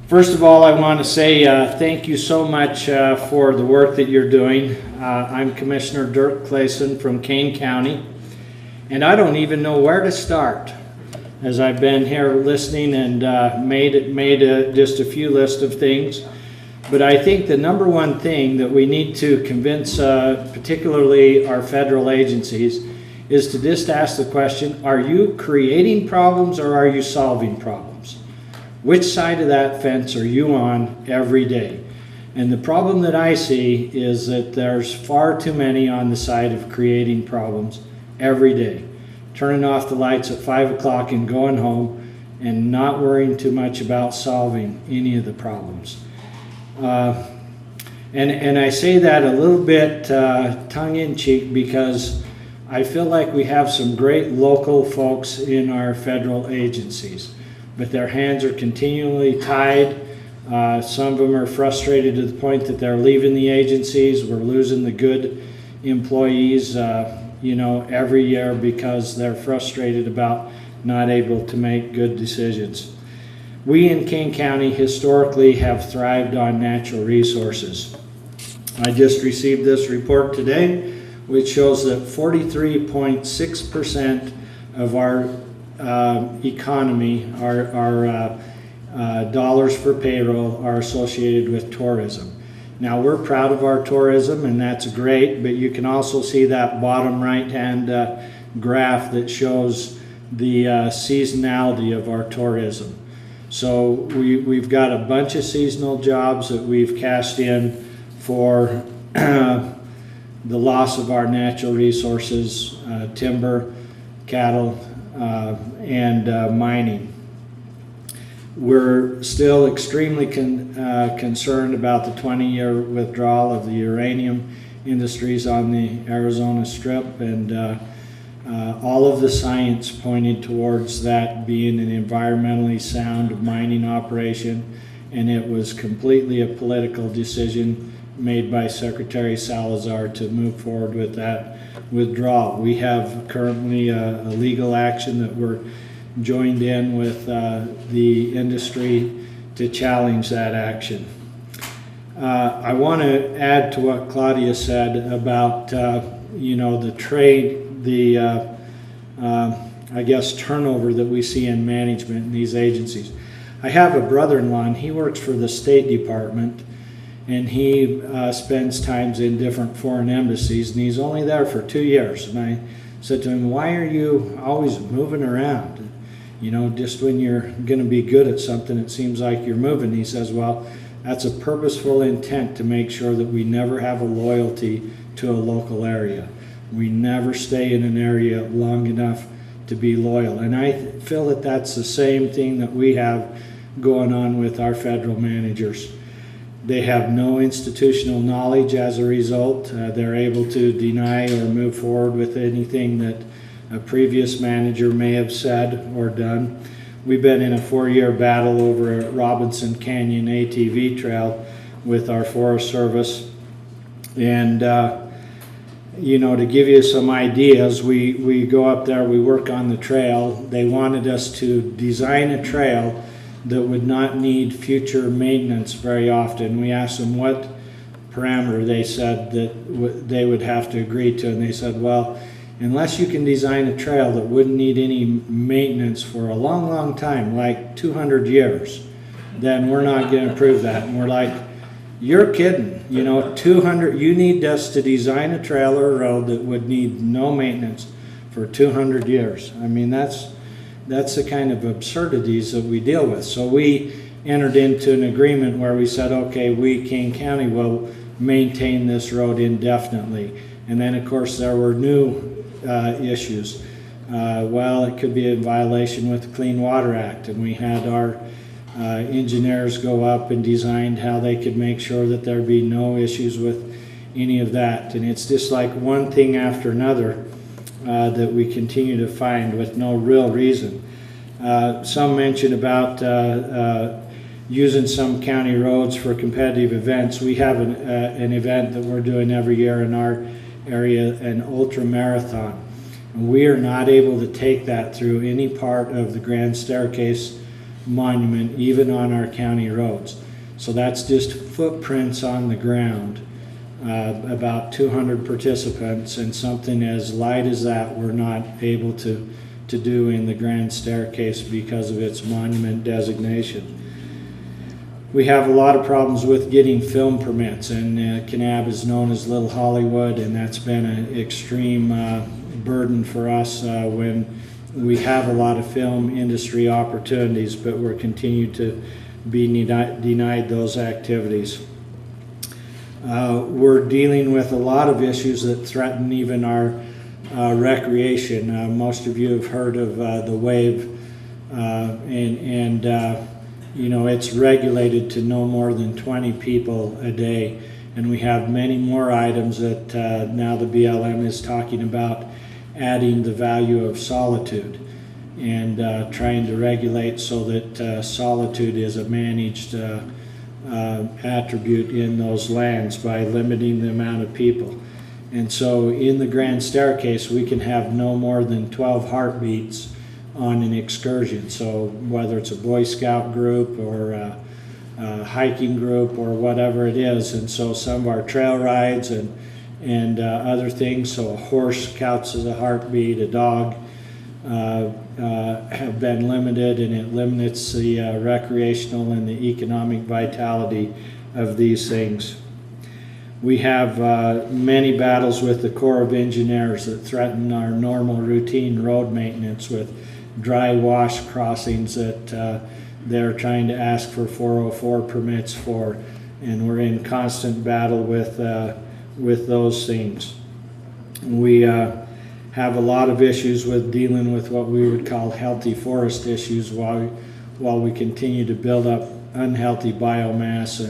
First of all, I want to say thank you so much for the work that you're doing. I'm Commissioner Dirk Clayson from Kane County, and I don't even know where to start, as I've been here listening and made just a few lists of things. But I think the number one thing that we need to convince particularly our federal agencies is to just ask the question, are you creating problems or are you solving problems? Which side of that fence are you on every day? And the problem that I see is that there's far too many on the side of creating problems every day. Turning off the lights at 5 o'clock and going home and not worrying too much about solving any of the problems. And I say that a little bit tongue-in-cheek because I feel like we have some great local folks in our federal agencies, but their hands are continually tied. Some of them are frustrated to the point that they're leaving the agencies. We're losing the good employees, every year because they're frustrated about not able to make good decisions. We in Kane County historically have thrived on natural resources. I just received this report today, which shows that 43.6% of our economy, our dollars for payroll, are associated with tourism. Now, we're proud of our tourism, and that's great, but you can also see that bottom right-hand graph that shows the seasonality of our tourism. So we've got a bunch of seasonal jobs that we've cashed in for the loss of our natural resources, timber, cattle, and mining. We're still extremely concerned about the 20-year withdrawal of the uranium industries on the Arizona Strip, and all of the science pointed towards that being an environmentally sound mining operation, and it was completely a political decision made by Secretary Salazar to move forward with that withdrawal. We have currently a legal action that we're joined in with the industry to challenge that action. I want to add to what Claudia said about the trade, I guess turnover that we see in management in these agencies. I have a brother-in-law, and he works for the State Department, and he spends times in different foreign embassies, and he's only there for 2 years. And I said to him, why are you always moving around? Just when you're going to be good at something, it seems like you're moving. He says, well, that's a purposeful intent to make sure that we never have a loyalty to a local area. We never stay in an area long enough to be loyal. And I feel that that's the same thing that we have going on with our federal managers. They have no institutional knowledge as a result. They're able to deny or move forward with anything that a previous manager may have said or done. We've been in a 4-year battle over a Robinson Canyon ATV trail with our Forest Service. And, to give you some ideas, we go up there, we work on the trail. They wanted us to design a trail that would not need future maintenance very often. We asked them what parameter they said that they would have to agree to, and they said, well, unless you can design a trail that wouldn't need any maintenance for a long, long time, like 200 years, then we're not going to approve that. And we're like, you're kidding. 200, you need us to design a trail or a road that would need no maintenance for 200 years. I mean, that's the kind of absurdities that we deal with. So we entered into an agreement where we said, okay, we, Kane County, will maintain this road indefinitely. And then, of course, there were new issues. It could be in violation with the Clean Water Act, and we had our engineers go up and designed how they could make sure that there'd be no issues with any of that. And it's just like one thing after another that we continue to find with no real reason. Some mentioned about using some county roads for competitive events. We have an event that we're doing every year in our area, an ultra marathon. And we are not able to take that through any part of the grand staircase monument, even on our county roads. So that's just footprints on the ground. About 200 participants, and something as light as that we're not able to do in the grand staircase because of its monument designation. We have a lot of problems with getting film permits, and Kanab is known as Little Hollywood, and that's been an extreme burden for us when we have a lot of film industry opportunities, but we're continued to be denied those activities. We're dealing with a lot of issues that threaten even our recreation. Most of you have heard of the wave, and you know, it's regulated to no more than 20 people a day, and we have many more items that now the BLM is talking about adding the value of solitude and trying to regulate so that solitude is a managed attribute in those lands by limiting the amount of people. And so in the grand staircase we can have no more than 12 heartbeats on an excursion. So whether it's a Boy Scout group or a hiking group or whatever it is, and so some of our trail rides and other things, so a horse counts as a heartbeat, a dog have been limited, and it limits the recreational and the economic vitality of these things. We have many battles with the Corps of Engineers that threaten our normal routine road maintenance with dry wash crossings that they're trying to ask for 404 permits for, and we're in constant battle with those things. We have a lot of issues with dealing with what we would call healthy forest issues while we continue to build up unhealthy biomass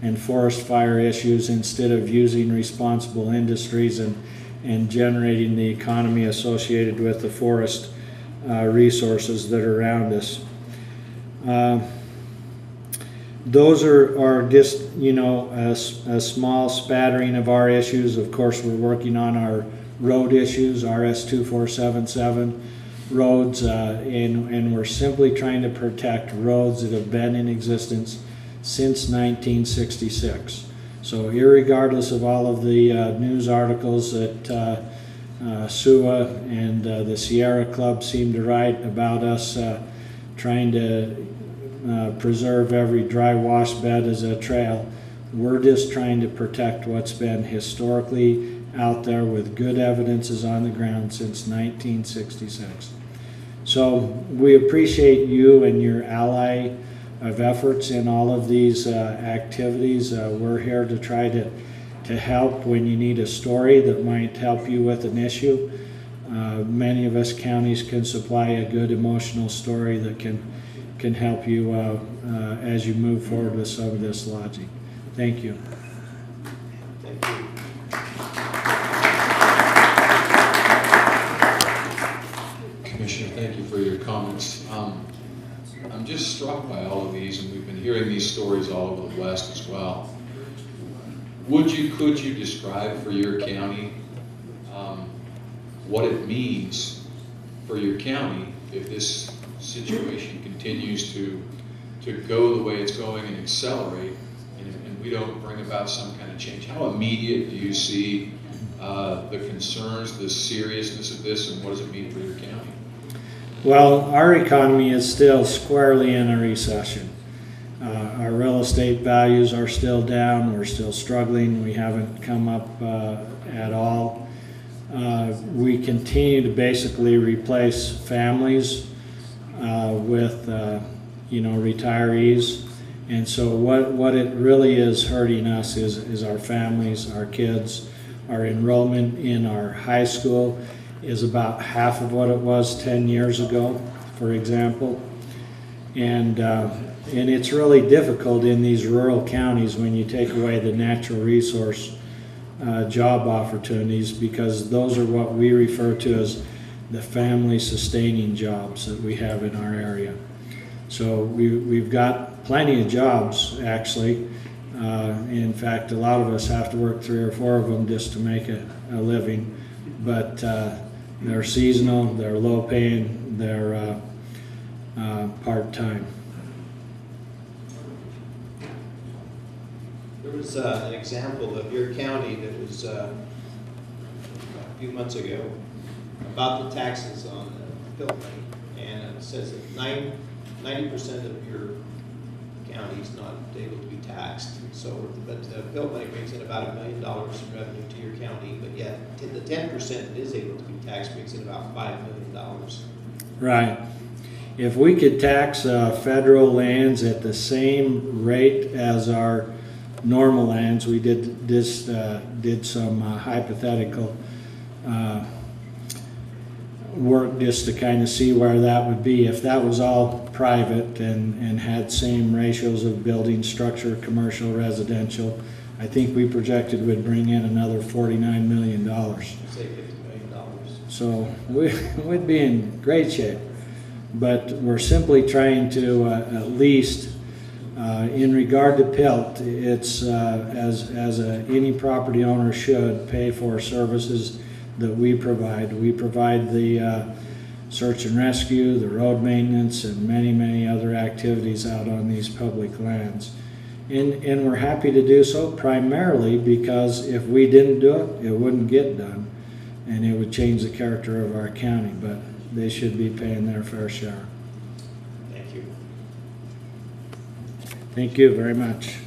and forest fire issues instead of using responsible industries and generating the economy associated with the forest resources that are around us. Those are just, you know, a small spattering of our issues. Of course, we're working on our road issues, RS 2477 roads, and we're simply trying to protect roads that have been in existence since 1966. So irregardless of all of the news articles that SUA and the Sierra Club seem to write about us trying to preserve every dry wash bed as a trail, we're just trying to protect what's been historically out there with good evidences on the ground since 1966. So we appreciate you and your ally of efforts in all of these activities. We're here to try to help when you need a story that might help you with an issue. Many of us counties can supply a good emotional story that can help you as you move forward with some of this lodging. Thank you. Thank you. Commissioner, thank you for your comments. I'm just struck by all of these, and we've been hearing these stories all over the West as well. Could you describe for your county what it means for your county if this situation continues to go the way it's going and accelerate, and we don't bring about some kind of change? How immediate do you see the concerns, the seriousness of this, and what does it mean for your county? Well, our economy is still squarely in a recession. Our real estate values are still down. We're still struggling. We haven't come up at all. We continue to basically replace families with retirees. And so what it really is hurting us is our families, our kids. Our enrollment in our high school is about half of what it was 10 years ago, for example. And it's really difficult in these rural counties when you take away the natural resource job opportunities, because those are what we refer to as the family sustaining jobs that we have in our area. So we've got plenty of jobs, actually. In fact, a lot of us have to work 3 or 4 of them just to make a living, but they're seasonal, they're low paying, they're part-time. There was an example of your county that was a few months ago about the taxes on the pill money, and it says that 90% of your county is not able to be taxed. So, but the pill money brings in about $1 million in revenue to your county, but yet the 10% that is able to be taxed brings in about $5 million. Right. If we could tax federal lands at the same rate as our normal lands, we did some hypothetical work just to kind of see where that would be. If that was all private and had same ratios of building structure, commercial, residential, I think we projected would bring in another $49 million. Say $50 million. So we'd be in great shape. But we're simply trying to at least, in regard to PILT, it's as any property owner should pay for services that we provide. We provide the search and rescue, the road maintenance, and many, many other activities out on these public lands. And we're happy to do so primarily because if we didn't do it, it wouldn't get done, and it would change the character of our county. But they should be paying their fair share. Thank you. Thank you very much.